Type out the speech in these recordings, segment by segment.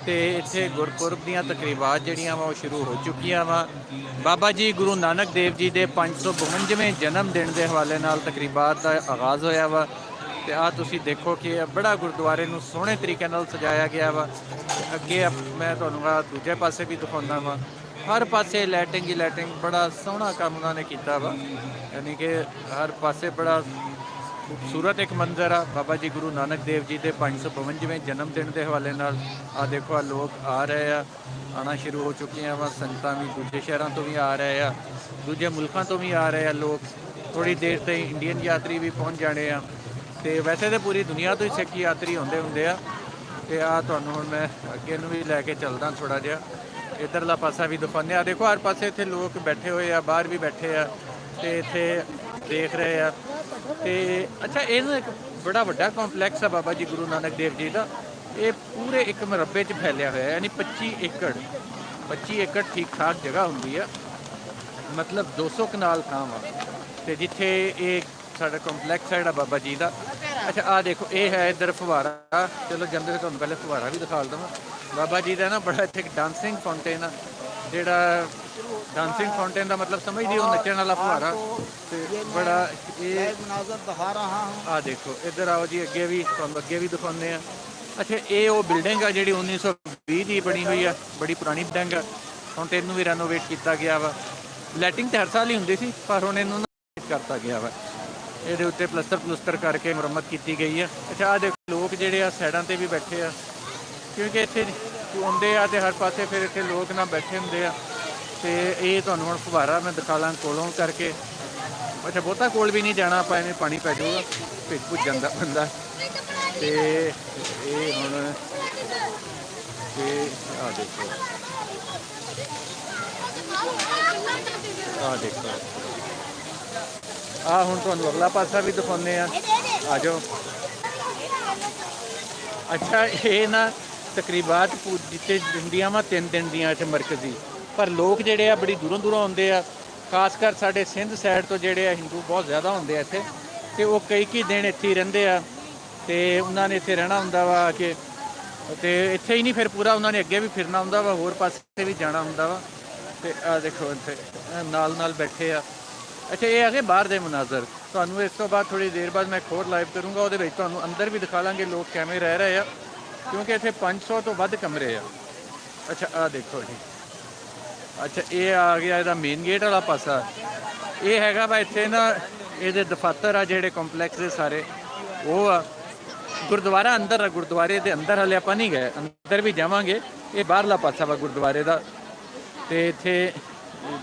ਤੇ ਇੱਥੇ ਗੁਰਪੁਰਬ ਦੀਆਂ ਤਕਰੀਬਾਤ ਜਿਹੜੀਆਂ ਵਾ ਉਹ ਸ਼ੁਰੂ ਹੋ ਚੁੱਕੀਆਂ ਵਾ। ਬਾਬਾ ਜੀ ਗੁਰੂ ਨਾਨਕ ਦੇਵ ਜੀ ਦੇ 552ਵੇਂ ਜਨਮ ਦਿਨ ਦੇ ਹਵਾਲੇ ਨਾਲ ਤਕਰੀਬਾਤ ਦਾ ਆਗਾਜ਼ ਹੋਇਆ ਵਾ। ਤੇ ਆ ਤੁਸੀਂ ਦੇਖੋ ਕਿ ਬੜਾ ਗੁਰਦੁਆਰੇ ਨੂੰ ਸੋਹਣੇ ਤਰੀਕੇ ਨਾਲ ਸਜਾਇਆ ਗਿਆ ਵਾ। ਅੱਗੇ ਮੈਂ ਤੁਹਾਨੂੰ ਆ ਦੂਜੇ ਪਾਸੇ ਵੀ ਦਿਖਾਉਂਦਾ ਵਾ, ਹਰ ਪਾਸੇ ਲਾਈਟਿੰਗ ਹੀ ਲਾਈਟਿੰਗ, ਬੜਾ ਸੋਹਣਾ ਕੰਮ ਉਹਨਾਂ ਨੇ ਕੀਤਾ ਵਾ। ਯਾਨੀ ਕਿ ਹਰ ਪਾਸੇ ਬੜਾ ਖੂਬਸੂਰਤ ਇੱਕ ਮੰਜ਼ਰ ਆ ਬਾਬਾ ਜੀ ਗੁਰੂ ਨਾਨਕ ਦੇਵ ਜੀ ਦੇ 552ਵੇਂ ਜਨਮ ਦਿਨ ਦੇ ਹਵਾਲੇ ਨਾਲ। ਆ ਦੇਖੋ ਆ ਲੋਕ ਆ ਰਹੇ ਆ, ਆਉਣਾ ਸ਼ੁਰੂ ਹੋ ਚੁੱਕੇ ਆ ਵਾ। ਸੰਗਤਾਂ ਵੀ ਦੂਜੇ ਸ਼ਹਿਰਾਂ ਤੋਂ ਵੀ ਆ ਰਹੇ ਆ, ਦੂਜੇ ਮੁਲਕਾਂ ਤੋਂ ਵੀ ਆ ਰਹੇ ਆ ਲੋਕ। ਥੋੜ੍ਹੀ ਦੇਰ ਤੇ ਇੰਡੀਅਨ ਯਾਤਰੀ ਵੀ ਪਹੁੰਚ ਜਾਣੇ ਆ। ਤੇ ਵੈਸੇ ਤਾਂ ਪੂਰੀ ਦੁਨੀਆ ਤੋਂ ਹੀ ਸਿੱਖ ਯਾਤਰੀ ਹੁੰਦੇ ਆ। ਤੇ ਆ ਤੁਹਾਨੂੰ ਹੁਣ ਮੈਂ ਅੱਗੇ ਨੂੰ ਵੀ ਲੈ ਕੇ ਚੱਲਦਾ ਥੋੜ੍ਹਾ ਜਿਹਾ, ਇੱਧਰਲਾ ਪਾਸਾ ਵੀ ਦਿਖਾਉਂਦੇ ਆ। ਦੇਖੋ ਹਰ ਪਾਸੇ ਇੱਥੇ ਲੋਕ ਬੈਠੇ ਹੋਏ ਆ, ਬਾਹਰ ਵੀ ਬੈਠੇ ਆ ਤੇ ਇੱਥੇ ਦੇਖ ਰਹੇ ਆ। ਤੇ ਅੱਛਾ, ਇਹ ਨਾ ਇੱਕ ਬੜਾ ਵੱਡਾ ਕੰਪਲੈਕਸ ਆ ਬਾਬਾ ਜੀ ਗੁਰੂ ਨਾਨਕ ਦੇਵ ਜੀ ਦਾ। ਇਹ ਪੂਰੇ ਇੱਕ ਮੁਰੱਬੇ 'ਚ ਫੈਲਿਆ ਹੋਇਆ, ਯਾਨੀ 25 ਏਕੜ ਠੀਕ ਠਾਕ ਜਗ੍ਹਾ ਹੁੰਦੀ ਆ, ਮਤਲਬ 200 ਕਨਾਲ ਥਾਂ ਵਾ। ਤੇ ਜਿੱਥੇ ਇਹ ਸਾਡਾ ਕੰਪਲੈਕਸ ਹੈ ਜਿਹੜਾ ਬਾਬਾ ਜੀ ਦਾ। ਅੱਛਾ ਆ ਦੇਖੋ, ਇਹ ਹੈ ਇੱਧਰ ਫੁਹਾਰਾ। ਚਲੋ ਜਾਂਦੇ ਤੁਹਾਨੂੰ ਪਹਿਲੇ ਫੁਹਾਰਾ ਵੀ ਦਿਖਾ ਦਵਾਂ। ਬਾਬਾ ਜੀ ਦਾ ਨਾ ਬੜਾ ਇੱਥੇ ਇੱਕ ਡਾਂਸਿੰਗ ਫਾਊਂਟੇਨ ਆ, ਜਿਹੜਾ ਡਾਂਸਿੰਗ ਫਾਊਂਟੇਨ ਦਾ ਮਤਲਬ ਸਮਝਦੇ ਹੋ, ਨੱਚਣ ਵਾਲਾ ਫੁਹਾਰਾ। ਤੇ ਬੜਾ ਇਹ ਦਿਖਾ ਰਹਾ ਆ ਦੇਖੋ, ਇੱਧਰ ਆਓ ਜੀ, ਅੱਗੇ ਵੀ ਤੁਹਾਨੂੰ ਅੱਗੇ ਵੀ ਦਿਖਾਉਂਦੇ ਆ। ਅੱਛਾ, ਇਹ ਉਹ ਬਿਲਡਿੰਗ ਆ ਜਿਹੜੀ 1920 ਦੀ ਬਣੀ ਹੋਈ ਆ, ਬੜੀ ਪੁਰਾਣੀ ਬਿਲਡਿੰਗ ਆ। ਹੁਣ ਤੇ ਇਹਨੂੰ ਵੀ ਰੈਨੋਵੇਟ ਕੀਤਾ ਗਿਆ ਵਾ। ਲਾਈਟਿੰਗ ਤਾਂ ਹਰ ਸਾਲ ਹੀ ਹੁੰਦੀ ਸੀ, ਪਰ ਹੁਣ ਇਹਨੂੰ ਕਰਤਾ ਗਿਆ ਵਾ। ਇਹਦੇ ਉੱਤੇ ਪਲਸਤਰ ਕਰਕੇ ਮੁਰੰਮਤ ਕੀਤੀ ਗਈ ਆ। ਅੱਛਾ ਆ ਦੇਖੋ, ਲੋਕ ਜਿਹੜੇ ਆ ਸਾਈਡਾਂ 'ਤੇ ਵੀ ਬੈਠੇ ਆ, ਕਿਉਂਕਿ ਇੱਥੇ ਆਉਂਦੇ ਆ ਤੇ ਹਰ ਪਾਸੇ ਫਿਰ ਇੱਥੇ ਲੋਕ ਨਾ ਬੈਠੇ ਹੁੰਦੇ ਆ। ਤੇ ਇਹ ਤੁਹਾਨੂੰ ਹੁਣ ਫੁਹਾਰਾ ਮੈਂ ਦਿਖਾ ਲਾਂ ਕੋਲੋਂ ਕਰਕੇ। ਅੱਛਾ, ਬਹੁਤਾ ਕੋਲ ਵੀ ਨਹੀਂ ਜਾਣਾ ਆਪਾਂ, ਐਵੇਂ ਪਾਣੀ ਪੈ ਜਾਊਗਾ, ਭਿੱਜ ਭੁੱਜ ਜਾਂਦਾ ਬੰਦਾ। ਤੇ ਇਹ ਹੁਣ ਤੇ ਆ ਦੇਖੋ, ਆ ਦੇਖੋ, ਆ ਹੁਣ ਤੁਹਾਨੂੰ ਅਗਲਾ ਪਾਸਾ ਵੀ ਦਿਖਾਉਂਦੇ ਆ, ਆ ਜਾਓ। ਅੱਛਾ, ਇਹ ਨਾ ਤਕਰੀਬਾਤ ਜਿੱਥੇ ਦਿੰਦੀਆਂ ਵਾ 3 ਦਿਨ ਦੀਆਂ ਇੱਥੇ ਮਰਕਜ਼ੀ, ਪਰ ਲੋਕ ਜਿਹੜੇ ਆ ਬੜੀ ਦੂਰੋਂ ਦੂਰੋਂ ਆਉਂਦੇ ਆ। ਖਾਸ ਕਰ ਸਾਡੇ ਸਿੰਧ ਸਾਈਡ ਤੋਂ ਜਿਹੜੇ ਆ ਹਿੰਦੂ ਬਹੁਤ ਜ਼ਿਆਦਾ ਹੁੰਦੇ ਆ ਇੱਥੇ, ਤੇ ਉਹ ਕਈ ਦਿਨ ਇੱਥੇ ਹੀ ਰਹਿੰਦੇ ਆ। ਤੇ ਉਹਨਾਂ ਨੇ ਇੱਥੇ ਰਹਿਣਾ ਹੁੰਦਾ ਵਾ ਕਿ, ਤੇ ਇੱਥੇ ਹੀ ਨਹੀਂ ਫਿਰ ਪੂਰਾ ਉਹਨਾਂ ਨੇ ਅੱਗੇ ਵੀ ਫਿਰਨਾ ਹੁੰਦਾ ਵਾ, ਹੋਰ ਪਾਸੇ ਵੀ ਜਾਣਾ ਹੁੰਦਾ ਵਾ। ਤੇ ਆ ਦੇਖੋ ਇੱਥੇ ਨਾਲ ਬੈਠੇ ਆ। ਅੱਛਾ, ਇਹ ਹੈਗੇ ਬਾਹਰ ਦੇ ਮਨਾਜ਼ਰ। ਤੁਹਾਨੂੰ ਇਸ ਤੋਂ ਬਾਅਦ ਥੋੜ੍ਹੀ ਦੇਰ ਬਾਅਦ ਮੈਂ ਇੱਕ ਹੋਰ ਲਾਈਵ ਕਰੂੰਗਾ, ਉਹਦੇ ਵਿੱਚ ਤੁਹਾਨੂੰ ਅੰਦਰ ਵੀ ਦਿਖਾ ਲਾਂਗੇ ਲੋਕ ਕਿਵੇਂ ਰਹਿ ਰਹੇ ਆ, ਕਿਉਂਕਿ ਇੱਥੇ 500 ਤੋਂ ਵੱਧ ਕਮਰੇ ਆ। ਅੱਛਾ ਆ ਦੇਖੋ ਜੀ, ਅੱਛਾ ਇਹ ਆ ਗਿਆ ਇਹਦਾ ਮੇਨ ਗੇਟ ਵਾਲਾ ਪਾਸਾ। ਇਹ ਹੈਗਾ ਵਾ ਇੱਥੇ ਨਾ ਇਹਦੇ ਦਫ਼ਤਰ ਆ ਜਿਹੜੇ ਕੰਪਲੈਕਸ ਦੇ ਸਾਰੇ, ਉਹ ਆ। ਗੁਰਦੁਆਰਾ ਅੰਦਰ ਆ, ਗੁਰਦੁਆਰੇ ਦੇ ਅੰਦਰ ਹਾਲੇ ਆਪਾਂ ਨਹੀਂ ਗਏ, ਅੰਦਰ ਵੀ ਜਾਵਾਂਗੇ। ਇਹ ਬਾਹਰਲਾ ਪਾਸਾ ਵਾ ਗੁਰਦੁਆਰੇ ਦਾ। ਤੇ ਇੱਥੇ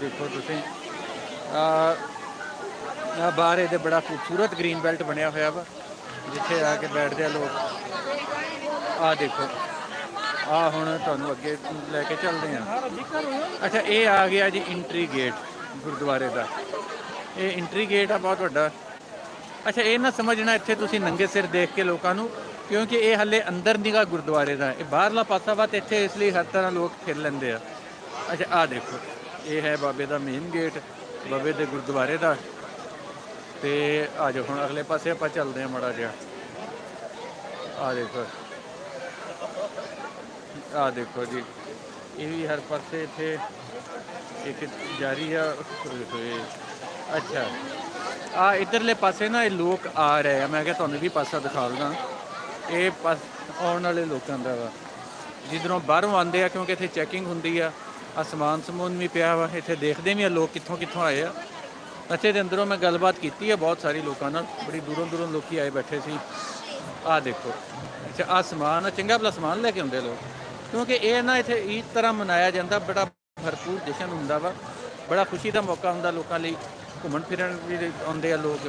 ਦੇਖੋ ਤੁਸੀਂ ਬਾਹਰ ਇਹਦੇ ਬੜਾ ਖੂਬਸੂਰਤ ਗ੍ਰੀਨ ਬੈਲਟ ਬਣਿਆ ਹੋਇਆ ਵਾ, ਜਿੱਥੇ ਆ ਕੇ ਬੈਠਦੇ ਆ ਲੋਕ। ਆ ਦੇਖੋ, ਆ ਹੁਣ ਤੁਹਾਨੂੰ ਅੱਗੇ ਲੈ ਕੇ ਚੱਲਦੇ ਆ। ਅੱਛਾ, ਇਹ ਆ ਗਿਆ ਜੀ ਇੰਟਰੀ ਗੇਟ ਗੁਰਦੁਆਰੇ ਦਾ। ਇਹ ਇੰਟਰੀ ਗੇਟ ਆ ਬਹੁਤ ਵੱਡਾ। ਅੱਛਾ, ਇਹ ਨਾ ਸਮਝਣਾ ਇੱਥੇ ਤੁਸੀਂ ਨੰਗੇ ਸਿਰ ਦੇਖ ਕੇ ਲੋਕਾਂ ਨੂੰ, ਕਿਉਂਕਿ ਇਹ ਹਾਲੇ ਅੰਦਰ ਨੀਗਾ ਗੁਰਦੁਆਰੇ ਦਾ, ਇਹ ਬਾਹਰਲਾ ਪਾਸਾ ਵਾ। ਤੇ ਇੱਥੇ ਇਸ ਲਈ ਹਰ ਤਰ੍ਹਾਂ ਲੋਕ ਫਿਰ ਲੈਂਦੇ ਆ। ਅੱਛਾ ਆ ਦੇਖੋ, ਇਹ ਹੈ ਬਾਬੇ ਦਾ ਮੇਨ ਗੇਟ, ਬਾਬੇ ਦੇ ਗੁਰਦੁਆਰੇ ਦਾ। ਤੇ ਆ ਜਾਓ ਹੁਣ ਅਗਲੇ ਪਾਸੇ ਆਪਾਂ ਚੱਲਦੇ ਹਾਂ ਮਾੜਾ ਜਿਹਾ। ਆ ਦੇਖੋ, ਆ ਦੇਖੋ ਜੀ, ਇਹ ਵੀ ਹਰ ਪਾਸੇ ਇੱਥੇ ਇੱਕ ਜਾਰੀ ਆ। ਅੱਛਾ, ਆ ਇੱਧਰਲੇ ਪਾਸੇ ਨਾ ਇਹ ਲੋਕ ਆ ਰਹੇ ਆ, ਮੈਂ ਕਿਹਾ ਤੁਹਾਨੂੰ ਵੀ ਪਾਸਾ ਦਿਖਾ ਦਿੰਦਾ। ਇਹ ਆਉਣ ਵਾਲੇ ਲੋਕਾਂ ਦਾ ਵਾ, ਜਿੱਧਰੋਂ ਬਾਹਰੋਂ ਆਉਂਦੇ ਆ, ਕਿਉਂਕਿ ਇੱਥੇ ਚੈਕਿੰਗ ਹੁੰਦੀ ਆ। ਆ ਸਮਾਨ ਵੀ ਪਿਆ ਵਾ, ਇੱਥੇ ਦੇਖਦੇ ਵੀ ਆ ਲੋਕ ਕਿੱਥੋਂ ਕਿੱਥੋਂ ਆਏ ਆ। ਅੱਛੇ ਦੇ ਅੰਦਰੋਂ ਮੈਂ ਗੱਲਬਾਤ ਕੀਤੀ ਹੈ ਬਹੁਤ ਸਾਰੀ ਲੋਕਾਂ ਨਾਲ, ਬੜੀ ਦੂਰੋਂ ਲੋਕੀ ਆਏ ਬੈਠੇ ਸੀ। ਆ ਦੇਖੋ, ਅੱਛਾ ਆ ਸਮਾਨ ਆ, ਚੰਗਾ ਭਲਾ ਸਮਾਨ ਲੈ ਕੇ ਆਉਂਦੇ ਲੋਕ, ਕਿਉਂਕਿ ਇਹ ਨਾ ਇੱਥੇ ਈਦ ਤਰ੍ਹਾਂ ਮਨਾਇਆ ਜਾਂਦਾ, ਬੜਾ ਭਰਪੂਰ ਜਸ਼ਨ ਹੁੰਦਾ ਵਾ, ਬੜਾ ਖੁਸ਼ੀ ਦਾ ਮੌਕਾ ਹੁੰਦਾ ਲੋਕਾਂ ਲਈ। ਘੁੰਮਣ ਫਿਰਨ ਵੀ ਆਉਂਦੇ ਆ ਲੋਕ।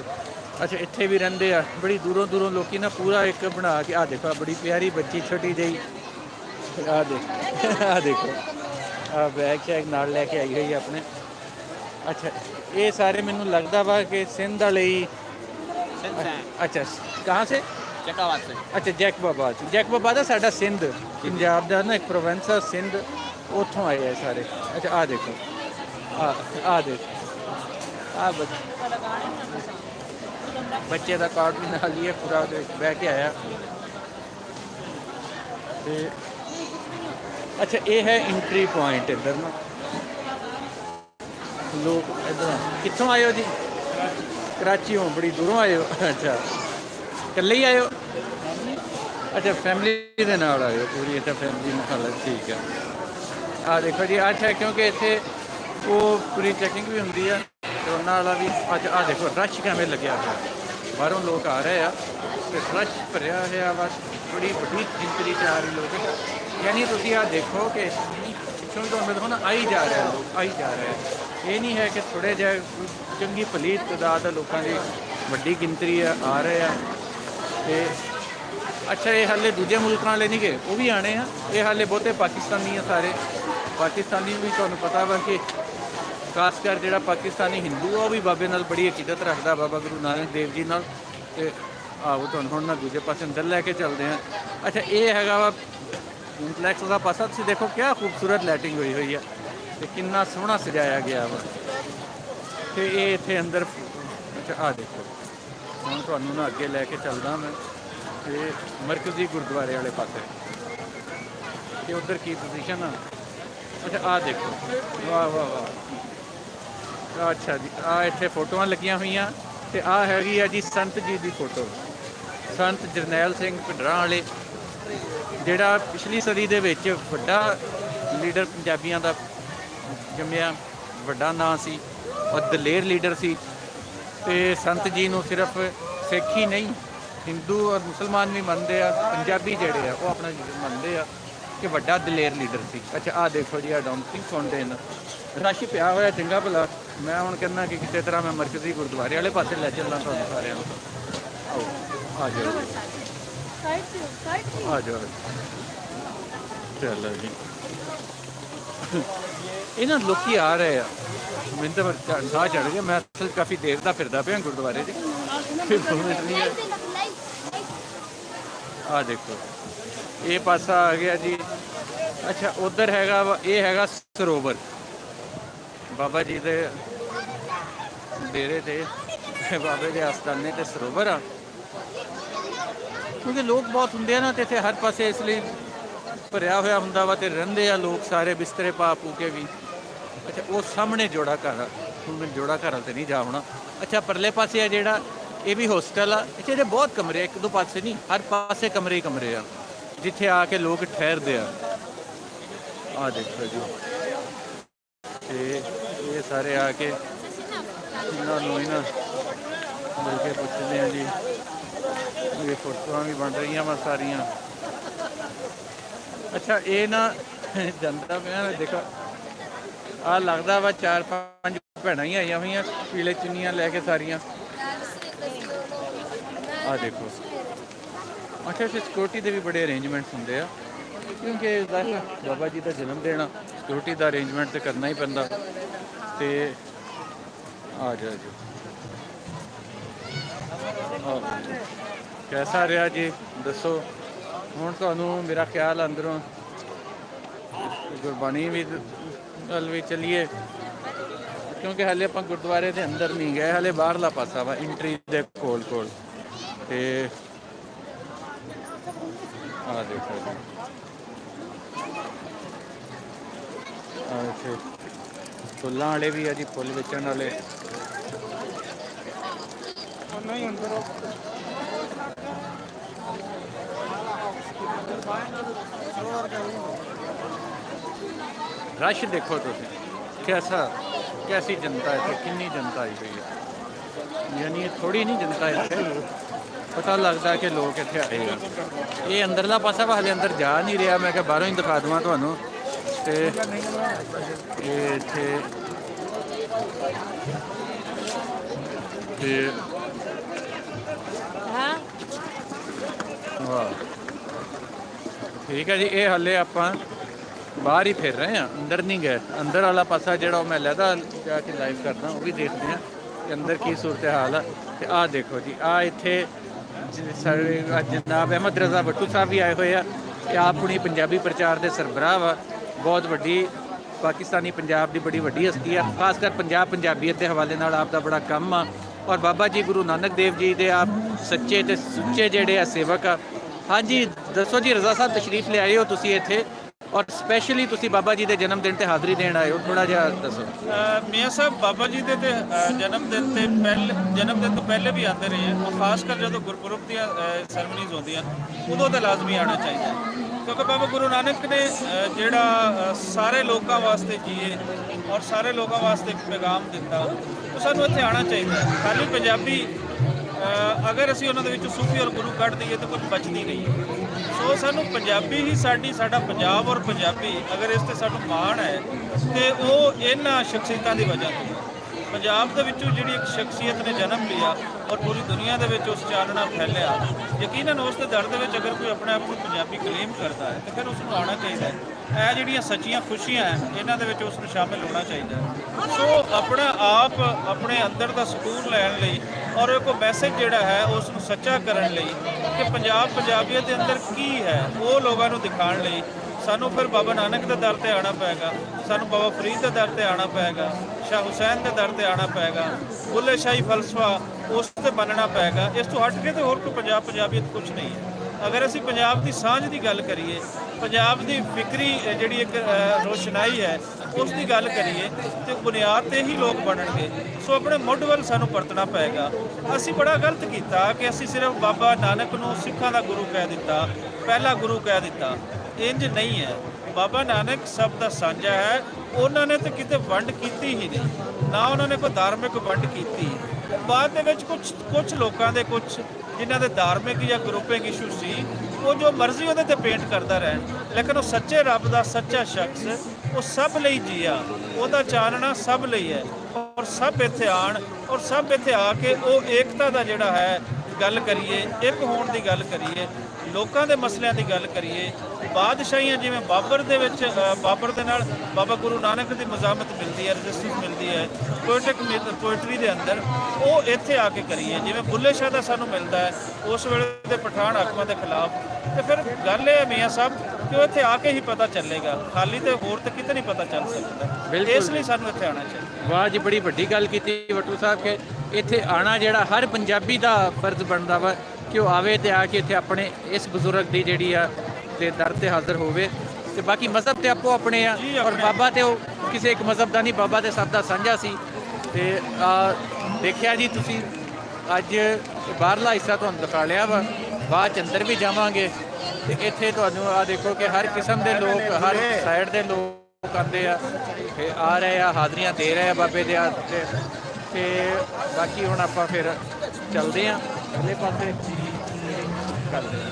ਅੱਛਾ, ਇੱਥੇ ਵੀ ਰਹਿੰਦੇ ਆ ਬੜੀ ਦੂਰੋਂ ਲੋਕੀ ਨਾ, ਪੂਰਾ ਇੱਕ ਬਣਾ ਕੇ। ਆ ਦੇਖੋ, ਬੜੀ ਪਿਆਰੀ ਬੱਚੀ ਛੋਟੀ ਜਿਹੀ, ਆ ਦੇਖੋ, ਆ ਬੈਗ ਸ਼ੈਗ ਨਾਲ ਲੈ ਕੇ ਆਈ ਹੋਈ ਆਪਣੇ। ਅੱਛਾ, ਇਹ ਸਾਰੇ ਮੈਨੂੰ ਲੱਗਦਾ ਵਾ ਕਿ ਸਿੰਧ ਵਾਲੇ ਹੀ। ਅੱਛਾ, ਕਹਾਂ ਸੇ? ਚਕਾਵਾਤ ਸੇ। ਅੱਛਾ, ਜੈਕਬਾਬਾਦ ਦਾ ਸਾਡਾ ਸਿੰਧ, ਪੰਜਾਬ ਦਾ ਨਾ ਇੱਕ ਪ੍ਰੋਵਿੰਸ ਆ ਸਿੰਧ, ਉੱਥੋਂ ਆਏ ਆ ਸਾਰੇ। ਅੱਛਾ ਆ ਦੇਖੋ, ਆ ਦੇਖੋ, ਆ ਬੱਚੇ ਦਾ ਕਾਰਡ ਵੀ ਨਾਲ ਹੀ ਹੈ ਪੂਰਾ, ਉਹਦੇ ਬਹਿ ਕੇ ਆਇਆ। ਤੇ अच्छा ये है एंट्री पॉइंट इधर ना लोग इधर कितों आए हो जी कराची हो बड़ी दूरों आए हो अच्छा कल्ले ही आए हो अच्छा फैमिली के नाल आए हो पूरी अच्छा फैमिली हालत ठीक है आ देखो जी अच्छा क्योंकि इतने वो पूरी चैकिंग भी होंगी है कोरोना वाला भी अच आ देखो रश किमें लग्या है बाहरों लोग आ रहे हैं तो रश भरिया है बस बड़ी वड्डी गिनती च आ रही लोग यानी तुम आ देखो कि पिछों तो देखो ना आई जा रहे हैं लोग आई जा रहे हैं ये नहीं है कि थोड़े जहे चंगी भली तादाद लोगों की वड्डी गिनती आ रहे हैं तो अच्छा ये हाले दूजे मुल्कों वाले नहीं गए वो भी आने हैं ये हाले बहुते पाकिस्तानी है सारे पाकिस्तानी भी तुहानूं पता वा कि खासकर जो पाकिस्तानी हिंदू है वह भी बाबे नाल बड़ी अकीदत रखता बाबा गुरु नानक देव जी नाल ते आओ तुहानूं हुण ना दूजे पासे अंदर लैके चलते हैं अच्छा ये हैगा वा इंटलैक्स का पासा तुसीं देखो क्या खूबसूरत लाइटिंग हुई हुई है तो कितना सोहना सजाया गया वा तो ये इत्थे अंदर अच्छा आ देखो हुण तुहानूं ना अगे लैके चलदा मैं ते मरकजी गुरुद्वारे वाले पासे ते उधर की पोजीशन आ अच्छा आ देखो वाह वाह वाह अच्छा जी आ इत्थे फोटोआं लगियां होईयां ते आ हैगी आ जी संत जी की फोटो संत जरनैल सिंह भिडरां वाले जिहड़ा पिछली सदी दे विच वड्डा लीडर पंजाबियां दा जम्मिया वड्डा नां सी और दलेर लीडर सी ते संत जी नूं सिर्फ सिख ही नहीं हिंदू और मुसलमान भी मनते हैं पंजाबी जेडे आ वो अपना मनते हैं कि वड्डा दलेर लीडर सी अच्छा आ देखो जी आ डॉन्किंग फाउंटेन रश पिया होया चंगा भला मैं हुण कहना कि किसी तरह मैं मरकजी गुरुद्वारे वाले पासे लै चलना तुहानूं सारिਆਂ ਨੂੰ आओ आ जाओ आ जाओ चलो जी ये ना लोग आ रहे हैं मैंने तो साह चढ़ गया मैं असल काफ़ी देर का फिरदा पिया गुरुद्वारे च आ देखो ये पासा आ गया जी अच्छा उधर हैगा ये हैगा सरोवर बाबा जी दे डेरे ते बाबे के आस्थाने ते सरोवर आ क्योंकि लोग बहुत होंगे ना तो इतने हर पासे इसलिए भरिया होया हुंदा वा ते रहिंदे आ लोग सारे बिस्तरे पा पू के भी अच्छा वो सामने जोड़ा घर हुण मैं जोड़ा घर तो नहीं जा होना अच्छा परले पासे आ जिहड़ा ये भी होस्टल आ इत्थे बहुत कमरे एक दो पासे नहीं हर पासे कमरे ही कमरे आ जिथे आके लोग ठहरते हैं आ देखो जी ये सारे आके इन्होंने मिलके पुछते हैं जी ये फोटो भी बन रही वा सारिया अच्छा ये ना जनता पे देखो आ लगता वा 4-5 भैन ही आई हुई पीले चुनियां लैके सारिया आ देखो अच्छा इस सिक्योरिटी के भी बड़े अरेंजमेंट्स होंगे क्योंकि बाबा जी का जन्म देना सिक्योरिटी का अरेंजमेंट तो करना ही पैंदा ते आ जाओ जी कैसा रहा जी दसो हुण तुहानूं मेरा ख्याल अंदरों गुरबाणी भी गल भी चलीए क्योंकि हाले आपां गुरुद्वारे के अंदर नहीं गए हाले बाहरला पासा वा इंट्री दे कोल कोल ते आ देखो जी इत्थे फुल्लां वाले भी है जी फुल बेचण वाले रश देखो तुम कैसा कैसी जनता है कितनी जनता आई हुई है यानी थोड़ी नहीं जनता इतने पता लगता कि लोग इतने आए हैं ये अंदरला पासा वा हले अंदर जा नहीं रहा मैं बाहरों ही दिखा देवां तुहानूं ते ये इत्थे वाह ठीक है जी ये हाले आपां बाहर ही फिर रहे हैं अंदर नहीं गए अंदर वाला पासा जो मैं लहदा जाके लाइव करना वो भी देखते हैं कि अंदर की सूरत हाल है तो आ देखो जी आ इत्थे जनाब अहमद रजा भट्टू साहब भी आए हुए हैं आप अपनी पंजाबी प्रचार के सरबराह वा बहुत वड्डी पाकिस्तानी पंजाब की बड़ी वड्डी हस्ती है खासकर पंजाबीयत के हवाले नाल आप दा बड़ा काम आ और बाबा जी गुरु नानक देव जी के आप सच्चे ते सुच्चे जेडे आ सेवक आ ਹਾਂਜੀ ਦੱਸੋ ਜੀ, ਰਜ਼ਾ ਸਾਹਿਬ ਤਸ਼ਰੀਫ ਲਿਆਏ ਹੋ ਤੁਸੀਂ ਇੱਥੇ ਔਰ ਸਪੈਸ਼ਲੀ ਤੁਸੀਂ ਬਾਬਾ ਜੀ ਦੇ ਜਨਮ ਦਿਨ ਤੇ ਹਾਜ਼ਰੀ ਦੇਣ ਆਏ ਹੋ, ਥੋੜਾ ਜਿਹਾ ਦੱਸੋ। ਮੀਆਂ ਸਾਹਿਬ ਬਾਬਾ ਜੀ ਦੇ ਤੇ ਜਨਮ ਦਿਨ ਤੋਂ ਪਹਿਲੇ ਵੀ ਆਉਂਦੇ ਰਹੇ ਆ, ਖਾਸ ਕਰ ਜਦੋਂ ਗੁਰਪੁਰਬ ਦੀਆਂ ਸੈਰਮਨੀਜ਼ ਹੁੰਦੀਆਂ ਉਦੋਂ ਤਾਂ ਲਾਜ਼ਮੀ ਆਉਣਾ ਚਾਹੀਦਾ ਹੈ। ਕਿਉਂਕਿ ਬਾਬਾ ਗੁਰੂ ਨਾਨਕ ਨੇ ਜਿਹੜਾ ਸਾਰੇ ਲੋਕਾਂ ਵਾਸਤੇ ਜੀਏ ਔਰ ਸਾਰੇ ਲੋਕਾਂ ਵਾਸਤੇ ਪੈਗਾਮ ਦਿੱਤਾ, ਉਹ ਸਾਨੂੰ ਇੱਥੇ ਆਉਣਾ ਚਾਹੀਦਾ ਹੈ। ਖਾਲੀ ਪੰਜਾਬੀ ਅਗਰ ਅਸੀਂ ਉਹਨਾਂ ਦੇ ਵਿੱਚੋਂ ਸੂਫੀ ਔਰ ਗੁਰੂ ਕੱਢ ਦਈਏ ਤਾਂ ਕੁਝ ਬਚਦੀ ਨਹੀਂ। ਸੋ ਸਾਨੂੰ ਪੰਜਾਬੀ ਹੀ ਸਾਡਾ ਪੰਜਾਬ ਔਰ ਪੰਜਾਬੀ ਅਗਰ ਇਸ ਤੇ ਸਾਨੂੰ ਮਾਣ ਹੈ ਤੇ ਉਹ ਇਹਨਾਂ ਸ਼ਖਸੀਅਤਾਂ ਦੀ ਵਜ੍ਹਾ ਤੋਂ। ਪੰਜਾਬ ਦੇ ਵਿੱਚੋਂ ਜਿਹੜੀ ਇੱਕ ਸ਼ਖਸੀਅਤ ਨੇ ਜਨਮ ਲਿਆ ਔਰ ਪੂਰੀ ਦੁਨੀਆ ਦੇ ਵਿੱਚ ਉਸ ਚਾਨਣਾ ਫੈਲਿਆ, ਯਕੀਨਨ ਉਸ ਦੇ ਦਰ ਦੇ ਵਿੱਚ ਅਗਰ ਕੋਈ ਆਪਣੇ ਆਪ ਨੂੰ ਪੰਜਾਬੀ ਕਲੇਮ ਕਰਦਾ ਹੈ ਤਾਂ ਫਿਰ ਉਸ ਨੂੰ ਆਉਣਾ ਚਾਹੀਦਾ ਹੈ। ਇਹ ਜਿਹੜੀਆਂ ਸੱਚੀਆਂ ਖੁਸ਼ੀਆਂ ਹੈ ਇਹਨਾਂ ਦੇ ਵਿੱਚ ਉਸ ਨੂੰ ਸ਼ਾਮਿਲ ਹੋਣਾ ਚਾਹੀਦਾ ਹੈ। ਸੋ ਆਪਣਾ ਆਪ ਆਪਣੇ ਅੰਦਰ ਦਾ ਸਕੂਨ ਲੈਣ ਲਈ ਔਰ ਇੱਕ ਮੈਸੇਜ ਜਿਹੜਾ ਹੈ ਉਸ ਨੂੰ ਸੱਚਾ ਕਰਨ ਲਈ ਕਿ ਪੰਜਾਬੀਅਤ ਦੇ ਅੰਦਰ ਕੀ ਹੈ ਉਹ ਲੋਕਾਂ ਨੂੰ ਦਿਖਾਉਣ ਲਈ ਸਾਨੂੰ ਫਿਰ ਬਾਬਾ ਨਾਨਕ ਦੇ ਦਰ ਤੇ ਆਉਣਾ ਪਏਗਾ, ਸਾਨੂੰ ਬਾਬਾ ਫਰੀਦ ਦੇ ਦਰ ਤੇ ਆਉਣਾ ਪਏਗਾ, ਸ਼ਾਹ ਹੁਸੈਨ ਦੇ ਦਰ ਤੇ ਆਉਣਾ ਪਏਗਾ, ਬੁੱਲੇ ਸ਼ਾਹੀ ਫਲਸਫਾ ਉਸ ਤੇ ਮੰਨਣਾ ਪਏਗਾ। ਇਸ ਤੋਂ ਹਟ ਕੇ ਤੇ ਹੋਰ ਕੋਈ ਪੰਜਾਬੀਅਤ ਕੁਝ ਨਹੀਂ ਹੈ। ਅਗਰ ਅਸੀਂ ਪੰਜਾਬ ਦੀ ਸਾਂਝ ਦੀ ਗੱਲ ਕਰੀਏ, ਪੰਜਾਬ ਦੀ ਫਿਕਰੀ ਜਿਹੜੀ ਇੱਕ ਰੋਸ਼ਨਾਈ ਹੈ ਉਸ ਦੀ ਗੱਲ ਕਰੀਏ ਤੇ ਬੁਨਿਆਦ ਤੇ ਹੀ ਲੋਕ ਬਣਨਗੇ। ਸੋ ਆਪਣੇ ਮੁੱਢ ਵੱਲ ਸਾਨੂੰ ਪਰਤਣਾ ਪਏਗਾ। ਅਸੀਂ ਬੜਾ ਗਲਤ ਕੀਤਾ ਕਿ ਅਸੀਂ ਸਿਰਫ ਬਾਬਾ ਨਾਨਕ ਨੂੰ ਸਿੱਖਾਂ ਦਾ ਗੁਰੂ ਕਹਿ ਦਿੱਤਾ, ਪਹਿਲਾ ਗੁਰੂ ਕਹਿ ਦਿੱਤਾ। ਇੰਜ ਨਹੀਂ ਹੈ। ਬਾਬਾ ਨਾਨਕ ਸਭ ਦਾ ਸਾਂਝਾ ਹੈ। ਉਹਨਾਂ ਨੇ ਤਾਂ ਕਿਤੇ ਵੰਡ ਕੀਤੀ ਹੀ ਨਹੀਂ, ਨਾ ਉਹਨਾਂ ਨੇ ਕੋਈ ਧਾਰਮਿਕ ਵੰਡ ਕੀਤੀ। ਬਾਅਦ ਦੇ ਵਿੱਚ ਕੁਝ ਲੋਕਾਂ ਦੇ ਜਿਨ੍ਹਾਂ ਦੇ ਧਾਰਮਿਕ ਜਾਂ ਗਰੁੱਪਿੰਗ ਇਸ਼ੂ ਸੀ, ਉਹ ਜੋ ਮਰਜ਼ੀ ਉਹਦੇ ਤੇ ਪੇਂਟ ਕਰਦਾ ਰਹਿਣ, ਲੇਕਿਨ ਉਹ ਸੱਚੇ ਰੱਬ ਦਾ ਸੱਚਾ ਸ਼ਖਸ ਉਹ ਸਭ ਲਈ ਜੀਆ, ਉਹਦਾ ਚਾਨਣਾ ਸਭ ਲਈ ਹੈ। ਔਰ ਸਭ ਇੱਥੇ ਆਣ ਔਰ ਸਭ ਇੱਥੇ ਆ ਕੇ ਉਹ ਏਕਤਾ ਦਾ ਜਿਹੜਾ ਹੈ ਗੱਲ ਕਰੀਏ, ਇੱਕ ਹੋਣ ਦੀ ਗੱਲ ਕਰੀਏ, ਲੋਕਾਂ ਦੇ ਮਸਲਿਆਂ ਦੀ ਗੱਲ ਕਰੀਏ। ਬਾਦਸ਼ਾਹੀਆਂ ਜਿਵੇਂ ਬਾਬਰ ਦੇ ਵਿੱਚ ਬਾਬਰ ਦੇ ਨਾਲ ਬਾਬਾ ਗੁਰੂ ਨਾਨਕ ਦੀ ਮਜ਼ਾਮਤ ਮਿਲਦੀ ਹੈ, ਰਜਿਸਟੈਂਸ ਮਿਲਦੀ ਹੈ ਪੋਇਟਰੀ ਦੇ ਅੰਦਰ, ਉਹ ਇੱਥੇ ਆ ਕੇ ਕਰੀਏ। ਜਿਵੇਂ ਬੁੱਲੇ ਸ਼ਾਹ ਦਾ ਸਾਨੂੰ ਮਿਲਦਾ ਹੈ ਉਸ ਵੇਲੇ ਦੇ ਪਠਾਨ ਹਾਕਮਾਂ ਦੇ ਖਿਲਾਫ, ਤੇ ਫਿਰ ਗੱਲ ਇਹ ਹੈ ਮੀਆਂ ਸਾਹਿਬ ਕਿ ਉਹ ਇੱਥੇ ਆ ਕੇ ਹੀ ਪਤਾ ਚੱਲੇਗਾ, ਖਾਲੀ ਤੇ ਹੋਰ ਤੇ ਕਿਤੇ ਨਹੀਂ ਪਤਾ ਚੱਲ ਸਕਦਾ। ਇਸ ਲਈ ਸਾਨੂੰ ਇੱਥੇ ਆਉਣਾ ਚਾਹੀਦਾ। ਵਾਹ ਜੀ, ਬੜੀ ਵੱਡੀ ਗੱਲ ਕੀਤੀ ਵੱਟੂ ਸਾਹਿਬ ਕਿ ਇੱਥੇ ਆਉਣਾ ਜਿਹੜਾ ਹਰ ਪੰਜਾਬੀ ਦਾ ਫਰਜ਼ ਬਣਦਾ ਵਾ ਕਿ ਉਹ ਆਵੇ ਤੇ ਆ ਕੇ ਇੱਥੇ ਆਪਣੇ ਇਸ ਬਜ਼ੁਰਗ ਦੀ ਜਿਹੜੀ ਆ ਤੇ ਦਰ ਤੇ ਹਾਜ਼ਰ ਹੋਵੇ। ਤੇ ਬਾਕੀ ਮਜ਼ਹਬ ਤੇ ਆਪੋ ਆਪਣੇ ਆ, ਔਰ ਬਾਬਾ ਤੇ ਉਹ ਕਿਸੇ ਇੱਕ ਮਜ਼ਹਬ ਦਾ ਨਹੀਂ, ਬਾਬਾ ਤੇ ਸਭ ਦਾ ਸਾਂਝਾ ਸੀ। ਤੇ ਦੇਖਿਆ ਜੀ ਤੁਸੀਂ ਅੱਜ ਬਾਹਰਲਾ ਹਿੱਸਾ ਤੁਹਾਨੂੰ ਦਿਖਾ ਲਿਆ ਵਾ, ਬਾਅਦ 'ਚ ਅੰਦਰ ਵੀ ਜਾਵਾਂਗੇ ਤੇ ਇੱਥੇ ਤੁਹਾਨੂੰ ਆ ਦੇਖੋ ਕਿ ਹਰ ਕਿਸਮ ਦੇ ਲੋਕ, ਹਰ ਸਾਈਡ ਦੇ ਲੋਕ ਆਉਂਦੇ ਆ ਤੇ ਆ ਰਹੇ ਆ, ਹਾਜ਼ਰੀਆਂ ਦੇ ਰਹੇ ਆ ਬਾਬੇ ਦੇ ਹੱਥ ਤੇ ਬਾਕੀ ਹੁਣ ਆਪਾਂ ਫਿਰ ਚੱਲਦੇ ਆ ਅਗਲੇ ਪਾਸੇ ਕਰਦੇ ਆ।